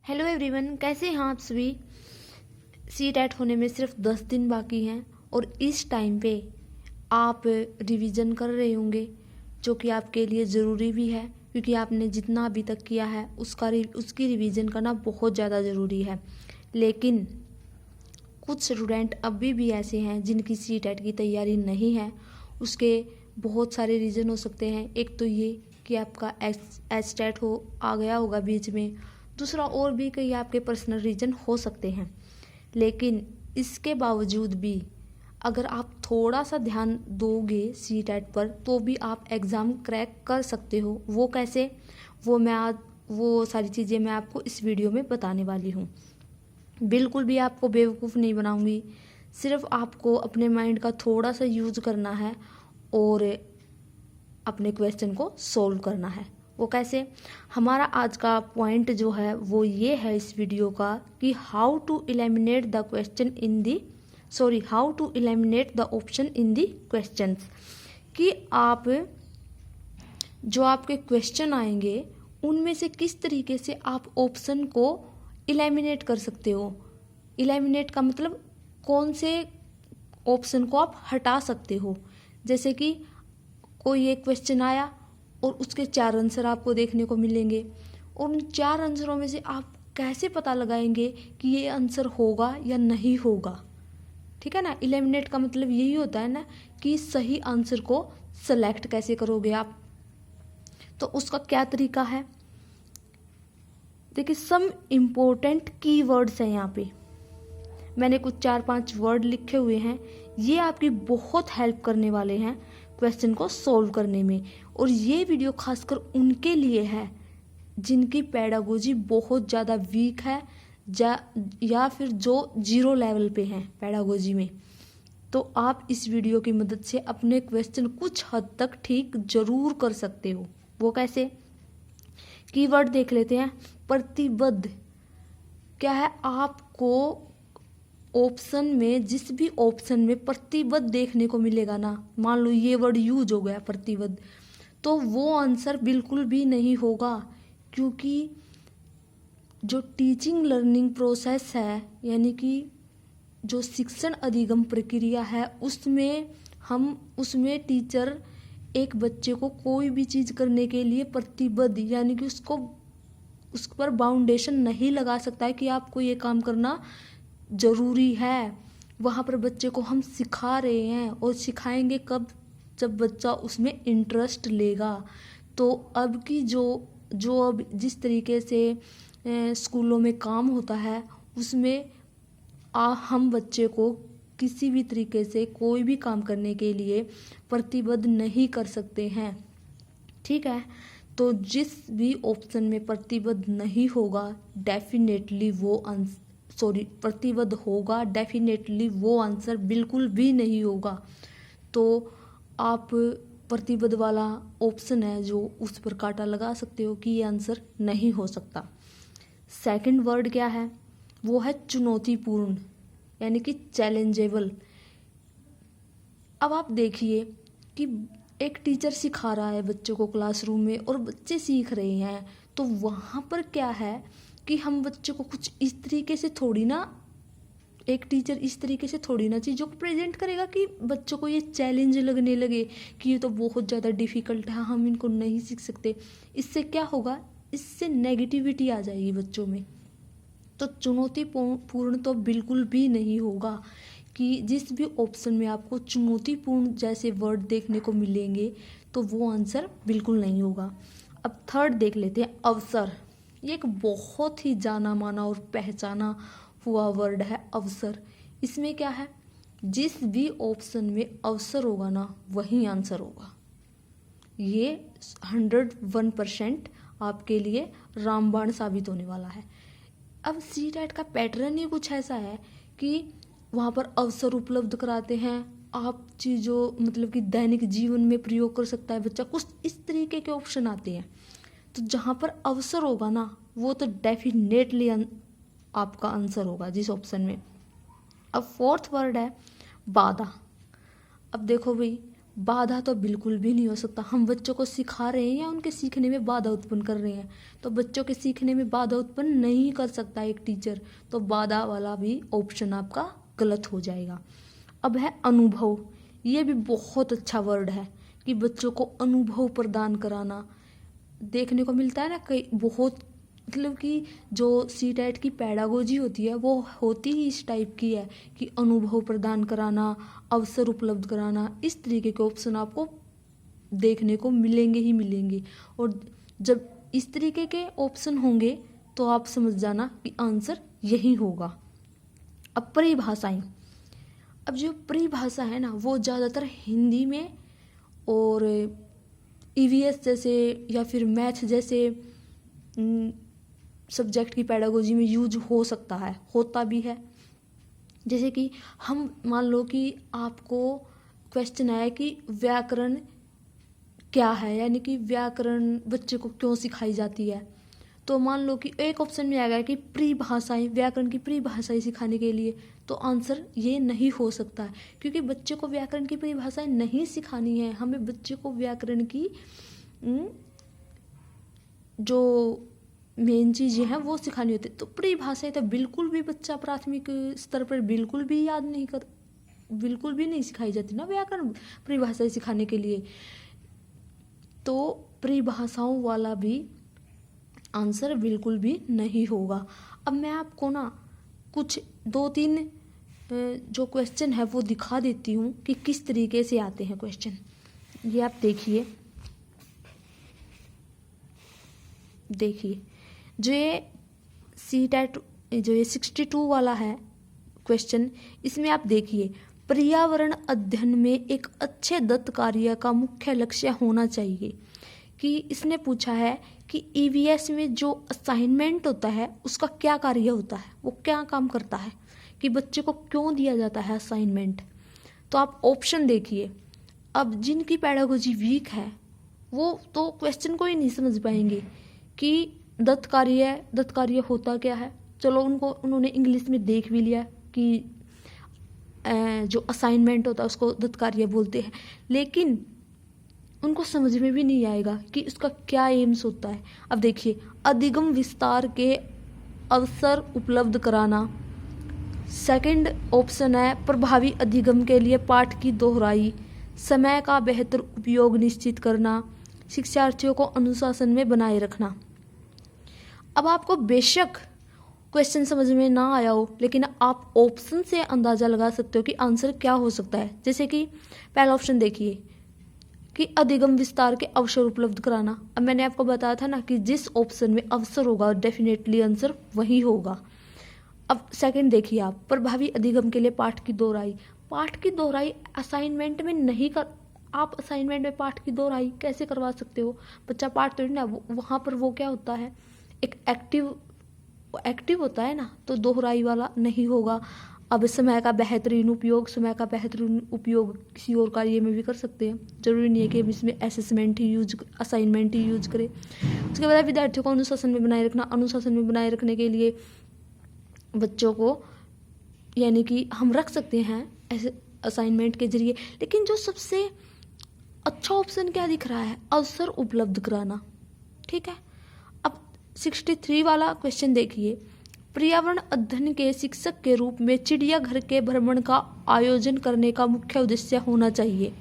Hello everyone, कैसे हैं आप सभी। सी टेट होने में सिर्फ 10 दिन बाकी हैं और इस टाइम पे आप रिवीजन कर रहे होंगे, जो कि आपके लिए ज़रूरी भी है क्योंकि आपने जितना अभी तक किया है उसकी रिवीजन करना बहुत ज़्यादा ज़रूरी है। लेकिन कुछ स्टूडेंट अभी भी ऐसे हैं जिनकी सी टेट की तैयारी नहीं है। उसके बहुत सारे रीज़न हो सकते हैं। एक तो ये कि आपका एच टेट आ गया होगा बीच में। दूसरा और भी कई आपके पर्सनल रीज़न हो सकते हैं। लेकिन इसके बावजूद भी अगर आप थोड़ा सा ध्यान दोगे सी टेट पर तो भी आप एग्ज़ाम क्रैक कर सकते हो। वो कैसे, वो सारी चीज़ें मैं आपको इस वीडियो में बताने वाली हूँ। बिल्कुल भी आपको बेवकूफ़ नहीं बनाऊंगी, सिर्फ आपको अपने माइंड का थोड़ा सा यूज करना है और अपने क्वेश्चन को सोल्व करना है। वो कैसे, हमारा आज का पॉइंट जो है वो ये है इस वीडियो का कि how to eliminate the option in the questions. कि आप जो आपके क्वेश्चन आएंगे उनमें से किस तरीके से आप ऑप्शन को एलिमिनेट कर सकते हो। एलिमिनेट का मतलब कौन से ऑप्शन को आप हटा सकते हो। जैसे कि कोई एक क्वेश्चन आया और उसके 4 आंसर आपको देखने को मिलेंगे और उन 4 आंसरों में से आप कैसे पता लगाएंगे कि ये आंसर होगा या नहीं होगा। ठीक है ना। एलिमिनेट का मतलब यही होता है ना कि सही आंसर को सेलेक्ट कैसे करोगे आप। तो उसका क्या तरीका है, देखिए सम इम्पोर्टेंट कीवर्ड्स हैं। यहाँ पे मैंने कुछ 4-5 वर्ड लिखे हुए हैं। ये आपकी बहुत हेल्प करने वाले हैं क्वेश्चन को सोल्व करने में। और ये वीडियो खासकर उनके लिए है जिनकी पेडागोजी बहुत ज़्यादा वीक है या फिर जो 0 लेवल पे हैं पेडागोजी में। तो आप इस वीडियो की मदद से अपने क्वेश्चन कुछ हद तक ठीक जरूर कर सकते हो। वो कैसे, कीवर्ड देख लेते हैं। प्रतिबद्ध क्या है, आपको ऑप्शन में जिस भी ऑप्शन में प्रतिबद्ध देखने को मिलेगा ना, मान लो ये वर्ड यूज हो गया प्रतिबद्ध, तो वो आंसर बिल्कुल भी नहीं होगा। क्योंकि जो टीचिंग लर्निंग प्रोसेस है, यानी कि जो शिक्षण अधिगम प्रक्रिया है, उसमें टीचर एक बच्चे को कोई भी चीज़ करने के लिए प्रतिबद्ध, यानी कि उस पर बाउंडेशन नहीं लगा सकता है कि आपको ये काम करना ज़रूरी है। वहाँ पर बच्चे को हम सिखा रहे हैं और सिखाएंगे कब, जब बच्चा उसमें इंटरेस्ट लेगा। तो अब की जो अब जिस तरीके से स्कूलों में काम होता है उसमें हम बच्चे को किसी भी तरीके से कोई भी काम करने के लिए प्रतिबद्ध नहीं कर सकते हैं। ठीक है। तो जिस भी ऑप्शन में प्रतिबद्ध नहीं होगा डेफिनेटली प्रतिबद्ध होगा, डेफिनेटली वो आंसर बिल्कुल भी नहीं होगा। तो आप प्रतिबद्ध वाला ऑप्शन है जो उस पर कांटा लगा सकते हो कि ये आंसर नहीं हो सकता। सेकंड वर्ड क्या है, वो है चुनौतीपूर्ण, यानी कि चैलेंजेबल। अब आप देखिए कि एक टीचर सिखा रहा है बच्चों को क्लासरूम में और बच्चे सीख रहे हैं, तो वहाँ पर क्या है कि हम बच्चों को कुछ इस तरीके से थोड़ी ना, एक टीचर इस तरीके से थोड़ी ना चीज़ों को प्रेजेंट करेगा कि बच्चों को ये चैलेंज लगने लगे कि ये तो बहुत ज़्यादा डिफ़िकल्ट है, हम इनको नहीं सीख सकते। इससे क्या होगा, इससे नेगेटिविटी आ जाएगी बच्चों में। तो चुनौतीपूर्ण तो बिल्कुल भी नहीं होगा कि जिस भी ऑप्शन में आपको चुनौतीपूर्ण जैसे वर्ड देखने को मिलेंगे तो वो आंसर बिल्कुल नहीं होगा। अब थर्ड देख लेते हैं, अवसर। ये एक बहुत ही जाना माना और पहचाना हुआ वर्ड है, अवसर। इसमें क्या है, जिस भी ऑप्शन में अवसर होगा ना वही आंसर होगा। ये 101% आपके लिए रामबाण साबित होने वाला है। अब सी टेट का पैटर्न ही कुछ ऐसा है कि वहाँ पर अवसर उपलब्ध कराते हैं। आप चीज़ों मतलब कि दैनिक जीवन में प्रयोग कर सकता है बच्चा, कुछ इस तरीके के ऑप्शन आते हैं। तो जहाँ पर अवसर होगा ना वो तो डेफिनेटली आपका आंसर होगा जिस ऑप्शन में। अब फोर्थ वर्ड है बाधा। अब देखो भाई, बाधा तो बिल्कुल भी नहीं हो सकता। हम बच्चों को सिखा रहे हैं या उनके सीखने में बाधा उत्पन्न कर रहे हैं? तो बच्चों के सीखने में बाधा उत्पन्न नहीं कर सकता एक टीचर, तो बाधा वाला भी ऑप्शन आपका गलत हो जाएगा। अब है अनुभव। ये भी बहुत अच्छा वर्ड है कि बच्चों को अनुभव प्रदान कराना। देखने को मिलता है ना कई बहुत, मतलब कि जो सीटेट की पैडागोजी होती है वो होती ही इस टाइप की है कि अनुभव प्रदान कराना, अवसर उपलब्ध कराना, इस तरीके के ऑप्शन आपको देखने को मिलेंगे ही मिलेंगे। और जब इस तरीके के ऑप्शन होंगे तो आप समझ जाना कि आंसर यही होगा। अब परिभाषाएं। अब जो परिभाषा है ना वो ज़्यादातर हिंदी में और ईवीएस जैसे या फिर मैथ जैसे सब्जेक्ट की पैडागोजी में यूज हो सकता है, होता भी है। जैसे कि हम मान लो कि आपको क्वेश्चन आया कि व्याकरण क्या है, यानी कि व्याकरण बच्चे को क्यों सिखाई जाती है, तो मान लो कि एक ऑप्शन में आ गया कि परिभाषाएं, व्याकरण की परिभाषाएं सिखाने के लिए, तो आंसर ये नहीं हो सकता है क्योंकि बच्चे को व्याकरण की परिभाषाएं नहीं सिखानी है। हमें बच्चे को व्याकरण की जो मेन चीज़ें हैं वो सिखानी होती है। तो परिभाषाएं तो बिल्कुल भी बच्चा प्राथमिक स्तर पर बिल्कुल भी याद नहीं कर, बिल्कुल भी नहीं सिखाई जाती ना व्याकरण परिभाषाएं सिखाने के लिए। तो परिभाषाओं वाला भी आंसर बिल्कुल भी नहीं होगा। अब मैं आपको ना कुछ 2-3 जो क्वेश्चन है वो दिखा देती हूँ कि किस तरीके से आते हैं क्वेश्चन। ये आप देखिए जो ये सीटेट जो ये 62 वाला है क्वेश्चन, इसमें आप देखिए पर्यावरण अध्ययन में एक अच्छे दत्त कार्य का मुख्य लक्ष्य होना चाहिए। कि इसने पूछा है कि ईवीएस में जो असाइनमेंट होता है उसका क्या कार्य होता है, वो क्या काम करता है, कि बच्चे को क्यों दिया जाता है असाइनमेंट। तो आप ऑप्शन देखिए। अब जिनकी पैडागोजी वीक है वो तो क्वेश्चन को ही नहीं समझ पाएंगे कि दत्त कार्य होता क्या है। चलो उन्होंने इंग्लिश में देख भी लिया कि जो असाइनमेंट होता है उसको दत्त कार्य बोलते हैं, लेकिन उनको समझ में भी नहीं आएगा कि उसका क्या एम्स होता है। अब देखिए अधिगम विस्तार के अवसर उपलब्ध कराना। सेकंड ऑप्शन है प्रभावी अधिगम के लिए पाठ की दोहराई, समय का बेहतर उपयोग निश्चित करना, शिक्षार्थियों को अनुशासन में बनाए रखना। अब आपको बेशक क्वेश्चन समझ में ना आया हो, लेकिन आप ऑप्शन से अंदाज़ा लगा सकते हो कि आंसर क्या हो सकता है। जैसे कि पहला ऑप्शन देखिए कि अधिगम विस्तार के अवसर उपलब्ध कराना। अब मैंने आपको बताया था ना कि जिस ऑप्शन में अवसर होगा डेफिनेटली आंसर वही होगा। अब सेकंड देखिए आप प्रभावी अधिगम के लिए पाठ की दोहराई। पाठ की दोहराई असाइनमेंट में नहीं कर, आप असाइनमेंट में पाठ की दोहराई कैसे करवा सकते हो? बच्चा पाठ तो ना वहाँ पर वो क्या होता है, एक एक्टिव होता है ना, तो दोहराई वाला नहीं होगा। अब समय का बेहतरीन उपयोग किसी और कार्य में भी कर सकते हैं, जरूरी नहीं है कि हम इसमें असाइनमेंट ही यूज करें। उसके बाद विद्यार्थियों को अनुशासन में बनाए रखना। अनुशासन में बनाए रखने के लिए बच्चों को यानी कि हम रख सकते हैं ऐसे असाइनमेंट के जरिए। लेकिन जो सबसे अच्छा ऑप्शन क्या दिख रहा है, अवसर उपलब्ध कराना। ठीक है। अब 63 वाला क्वेश्चन देखिए, पर्यावरण अध्ययन के शिक्षक के रूप में चिड़ियाघर के भ्रमण का आयोजन करने का मुख्य उद्देश्य होना चाहिए।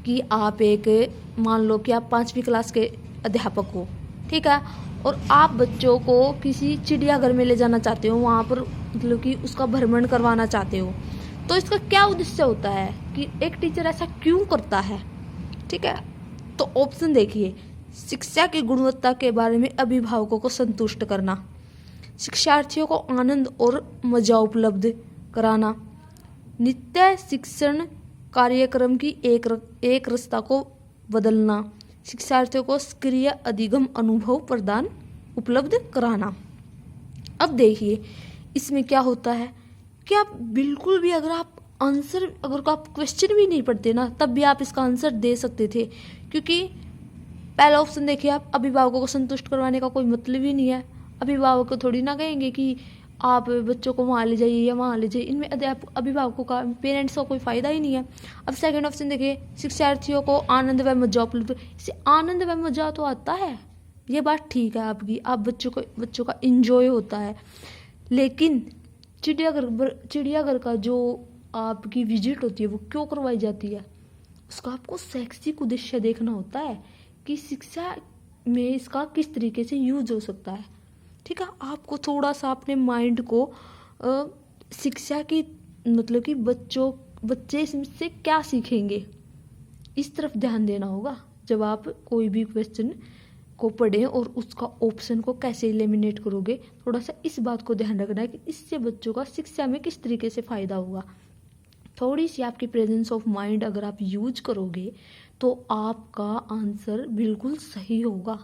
कि आप मान लो कि आप 5वीं क्लास के अध्यापक हो, ठीक है, और आप बच्चों को किसी चिड़ियाघर में ले जाना चाहते हो, वहाँ पर मतलब कि उसका भ्रमण करवाना चाहते हो, तो इसका क्या उद्देश्य होता है कि एक टीचर ऐसा क्यों करता है। ठीक है। तो ऑप्शन देखिए, शिक्षा की गुणवत्ता के बारे में अभिभावकों को संतुष्ट करना, शिक्षार्थियों को आनंद और मजा उपलब्ध कराना, नित्य शिक्षण कार्यक्रम की एक रस्ता को बदलना, शिक्षार्थियों को सक्रिय अधिगम अनुभव प्रदान उपलब्ध कराना। अब देखिए इसमें क्या होता है कि आप बिल्कुल भी अगर आप क्वेश्चन भी नहीं पढ़ते ना, तब भी आप इसका आंसर दे सकते थे, क्योंकि पहला ऑप्शन देखिए आप अभिभावकों को संतुष्ट करवाने का कोई मतलब ही नहीं है। अभिभावक को थोड़ी ना कहेंगे कि आप बच्चों को वहाँ ले जाइए या वहाँ ले जाइए, इनमें अभिभावकों का, पेरेंट्स का कोई फ़ायदा ही नहीं है। अब सेकंड ऑप्शन देखिए, शिक्षार्थियों को आनंद व मजा उपलब्ध, इससे आनंद व मजा तो आता है, ये बात ठीक है आपकी, आप बच्चों का इंजॉय होता है, लेकिन चिड़ियाघर का जो आपकी विजिट होती है वो क्यों करवाई जाती है? उसका आपको शैक्षिक उद्देश्य देखना होता है कि शिक्षा में इसका किस तरीके से यूज हो सकता है। ठीक है, आपको थोड़ा सा अपने माइंड को शिक्षा की मतलब कि बच्चे इससे क्या सीखेंगे, इस तरफ ध्यान देना होगा जब आप कोई भी क्वेश्चन को पढ़ें, और उसका ऑप्शन को कैसे एलिमिनेट करोगे, थोड़ा सा इस बात को ध्यान रखना है कि इससे बच्चों का शिक्षा में किस तरीके से फ़ायदा होगा। थोड़ी सी आपकी प्रेजेंस ऑफ माइंड अगर आप यूज करोगे तो आपका आंसर बिल्कुल सही होगा।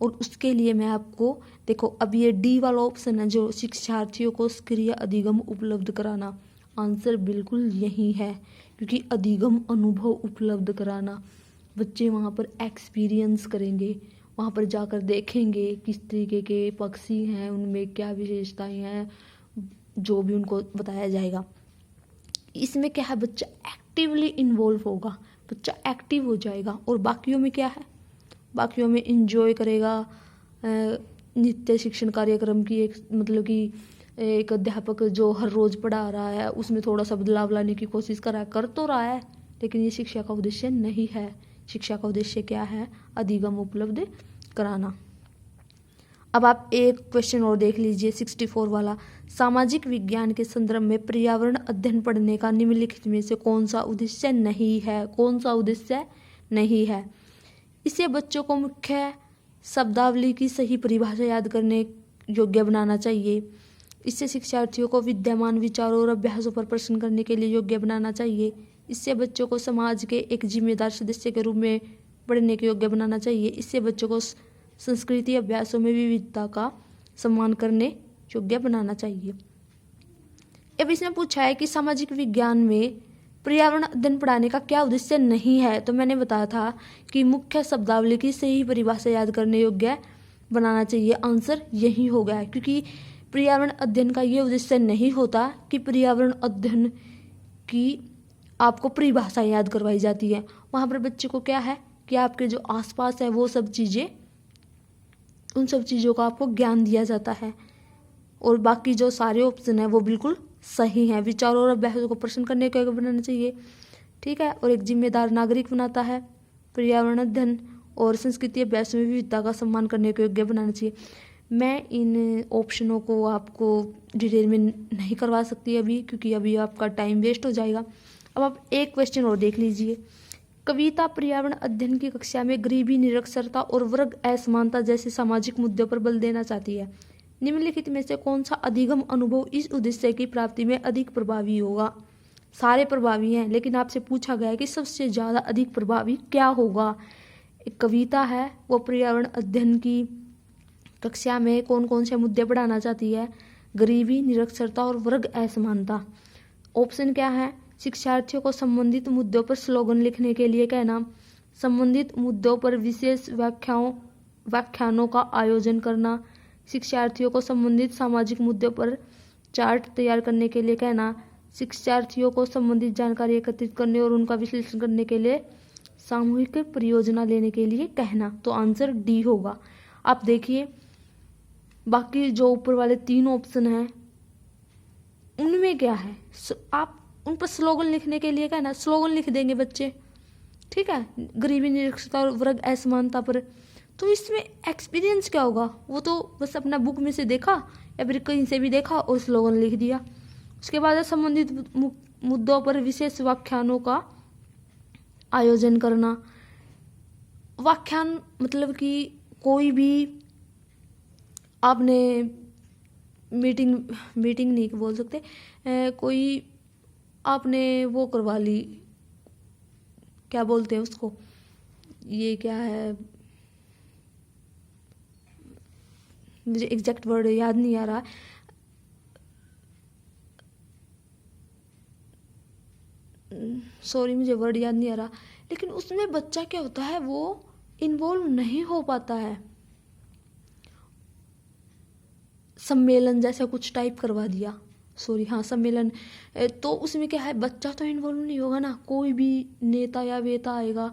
और उसके लिए मैं आपको, देखो अब ये डी वाला ऑप्शन है जो शिक्षार्थियों को सक्रिय अधिगम उपलब्ध कराना, आंसर बिल्कुल यही है, क्योंकि अधिगम अनुभव उपलब्ध कराना, बच्चे वहाँ पर एक्सपीरियंस करेंगे, वहाँ पर जाकर देखेंगे किस तरीके के पक्षी हैं, उनमें क्या विशेषताएं हैं, जो भी उनको बताया जाएगा। इसमें क्या है, बच्चा एक्टिवली इन्वॉल्व होगा, बच्चा एक्टिव हो जाएगा। और बाकियों में क्या है, बाकियों में इंजॉय करेगा, नित्य शिक्षण कार्यक्रम की एक मतलब कि एक अध्यापक जो हर रोज़ पढ़ा रहा है उसमें थोड़ा सा बदलाव लाने की कोशिश कर तो रहा है, लेकिन ये शिक्षा का उद्देश्य नहीं है। शिक्षा का उद्देश्य क्या है, अधिगम उपलब्ध कराना। अब आप एक क्वेश्चन और देख लीजिए 64 वाला, सामाजिक विज्ञान के संदर्भ में पर्यावरण अध्ययन पढ़ने का निम्नलिखित में से कौन सा उद्देश्य नहीं है? कौन सा उद्देश्य नहीं है? इसे बच्चों को मुख्य शब्दावली की सही परिभाषा याद करने योग्य बनाना चाहिए। इससे शिक्षार्थियों को विद्यमान विचारों और अभ्यासों पर प्रश्न करने के लिए योग्य बनाना चाहिए। इससे बच्चों को समाज के एक जिम्मेदार सदस्य के रूप में पढ़ने के योग्य बनाना चाहिए। इससे बच्चों को संस्कृति अभ्यासों में विविधता का सम्मान करने योग्य बनाना चाहिए। अब इसने पूछा है कि सामाजिक विज्ञान में पर्यावरण अध्ययन पढ़ाने का क्या उद्देश्य नहीं है, तो मैंने बताया था कि मुख्य शब्दावली की सही परिभाषा याद करने योग्य बनाना चाहिए। आंसर यही हो गया, क्योंकि पर्यावरण अध्ययन का ये उद्देश्य नहीं होता कि पर्यावरण अध्ययन की आपको परिभाषा याद करवाई जाती है। वहाँ पर बच्चे को क्या है कि आपके जो आसपास है वो सब चीज़ें, उन सब चीज़ों का आपको ज्ञान दिया जाता है। और बाकी जो सारे ऑप्शन है वो बिल्कुल सही हैं। विचारों और अभ्यासों को प्रश्न करने का बनाना चाहिए, ठीक है, और एक जिम्मेदार नागरिक बनाता है। पर्यावरण अध्ययन और संस्कृति अभ्यास में विविधता का सम्मान करने के योग्य बनाना चाहिए। मैं इन ऑप्शनों को आपको डिटेल में नहीं करवा सकती अभी, क्योंकि अभी आपका टाइम वेस्ट हो जाएगा। अब आप एक क्वेश्चन और देख लीजिए। कविता पर्यावरण अध्ययन की कक्षा में गरीबी, निरक्षरता और वर्ग असमानता जैसे सामाजिक मुद्दों पर बल देना चाहती है। निम्नलिखित में से कौन सा अधिगम अनुभव इस उद्देश्य की प्राप्ति में अधिक प्रभावी होगा? सारे प्रभावी हैं, लेकिन आपसे पूछा गया है कि सबसे ज़्यादा अधिक प्रभावी क्या होगा। एक कविता है, वो पर्यावरण अध्ययन की कक्षा में कौन कौन से मुद्दे पढ़ाना चाहती है? गरीबी, निरक्षरता और वर्ग असमानता। ऑप्शन क्या है? शिक्षार्थियों को संबंधित मुद्दों पर स्लोगन लिखने के लिए कहना, संबंधित मुद्दों पर विशेष व्याख्यानों का आयोजन करना, शिक्षार्थियों को संबंधित सामाजिक मुद्दों पर चार्ट तैयार करने के लिए कहना, शिक्षार्थियों को संबंधित जानकारी एकत्रित करने और उनका विश्लेषण करने के लिए सामूहिक परियोजना लेने के लिए कहना। तो आंसर डी होगा। आप देखिए बाकी जो ऊपर वाले 3 ऑप्शन हैं उनमें क्या है, आप उन पर स्लोगन लिखने के लिए कहना, स्लोगन लिख देंगे बच्चे, ठीक है, गरीबी, निरक्षरता और वर्ग असमानता पर। तो इसमें एक्सपीरियंस क्या होगा? वो तो बस अपना बुक में से देखा या फिर कहीं से भी देखा और स्लोगन लिख दिया। उसके बाद संबंधित मुद्दों पर विशेष व्याख्यानों का आयोजन करना। व्याख्यान मतलब कि कोई भी आपने मीटिंग नहीं बोल सकते, कोई आपने वो करवा ली, क्या बोलते हैं उसको, ये क्या है, मुझे एग्जैक्ट वर्ड याद नहीं आ रहा। सॉरी, मुझे वर्ड याद नहीं आ रहा। लेकिन उसमें बच्चा क्या होता है, वो इन्वॉल्व नहीं हो पाता है। सम्मेलन जैसा कुछ टाइप करवा दिया, सॉरी हाँ सम्मेलन, तो उसमें क्या है बच्चा तो इन्वॉल्व नहीं होगा ना, कोई भी नेता या वेता आएगा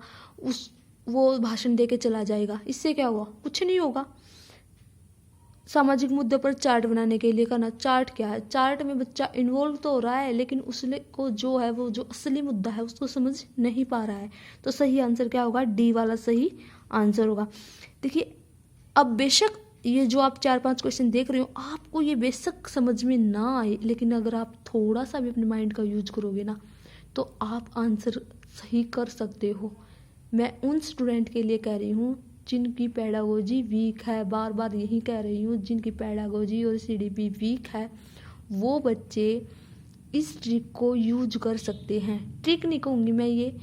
वो भाषण दे के चला जाएगा, इससे क्या हुआ, कुछ नहीं होगा। सामाजिक मुद्दे पर चार्ट बनाने के लिए करना, चार्ट क्या है, चार्ट में बच्चा इन्वॉल्व तो हो रहा है लेकिन उसने को जो है वो जो असली मुद्दा है उसको समझ नहीं पा रहा है। तो सही आंसर क्या होगा, डी वाला सही आंसर होगा। देखिए अब बेशक ये जो आप 4-5 क्वेश्चन देख रहे हो आपको ये बेशक समझ में ना आए, लेकिन अगर आप थोड़ा सा भी अपने माइंड का यूज करोगे ना तो आप आंसर सही कर सकते हो। मैं उन स्टूडेंट के लिए कह रही हूँ जिनकी पेडागोजी वीक है, बार बार यही कह रही हूँ, जिनकी पेडागोजी और सीडीपी वीक है वो बच्चे इस ट्रिक को यूज कर सकते हैं। ट्रिक नहीं कहूँगी मैं, ये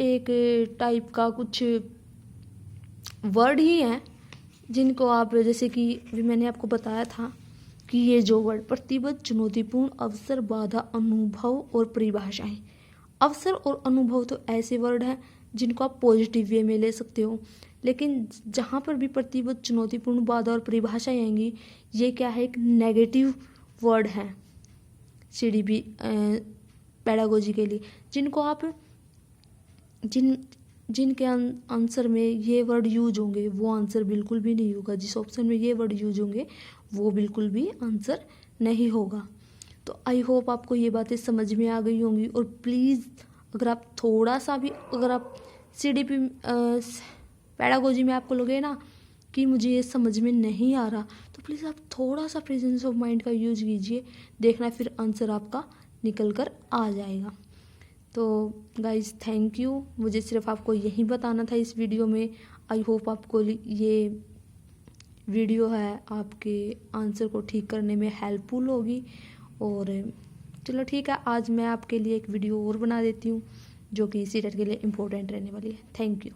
एक टाइप का कुछ वर्ड ही है जिनको आप, जैसे कि भी मैंने आपको बताया था कि ये जो वर्ड प्रतिबद्ध, चुनौतीपूर्ण, अवसर, बाधा, अनुभव और परिभाषाएं। अवसर और अनुभव तो ऐसे वर्ड हैं जिनको आप पॉजिटिव वे में ले सकते हो, लेकिन जहाँ पर भी प्रतिबद्ध, चुनौतीपूर्ण, बाधा और परिभाषाएं आएंगी ये क्या है, एक नेगेटिव वर्ड है सीडीपी पेडागोजी के लिए, जिनको आप जिनके आंसर में ये वर्ड यूज होंगे वो आंसर बिल्कुल भी नहीं होगा, जिस ऑप्शन में ये वर्ड यूज होंगे वो बिल्कुल भी आंसर नहीं होगा। तो आई होप आपको ये बातें समझ में आ गई होंगी, और प्लीज़ अगर आप थोड़ा सा भी, अगर आप सीडीपी पेडागोजी में आपको लगे ना कि मुझे ये समझ में नहीं आ रहा, तो प्लीज़ आप थोड़ा सा प्रेजेंस ऑफ माइंड का यूज कीजिए, देखना फिर आंसर आपका निकल कर आ जाएगा। तो गाइज़ थैंक यू, मुझे सिर्फ आपको यही बताना था इस वीडियो में। आई होप आपको ये वीडियो है आपके आंसर को ठीक करने में हेल्पफुल होगी। और चलो ठीक है, आज मैं आपके लिए एक वीडियो और बना देती हूँ जो कि सीटेट के लिए इम्पोर्टेंट रहने वाली है। Thank you.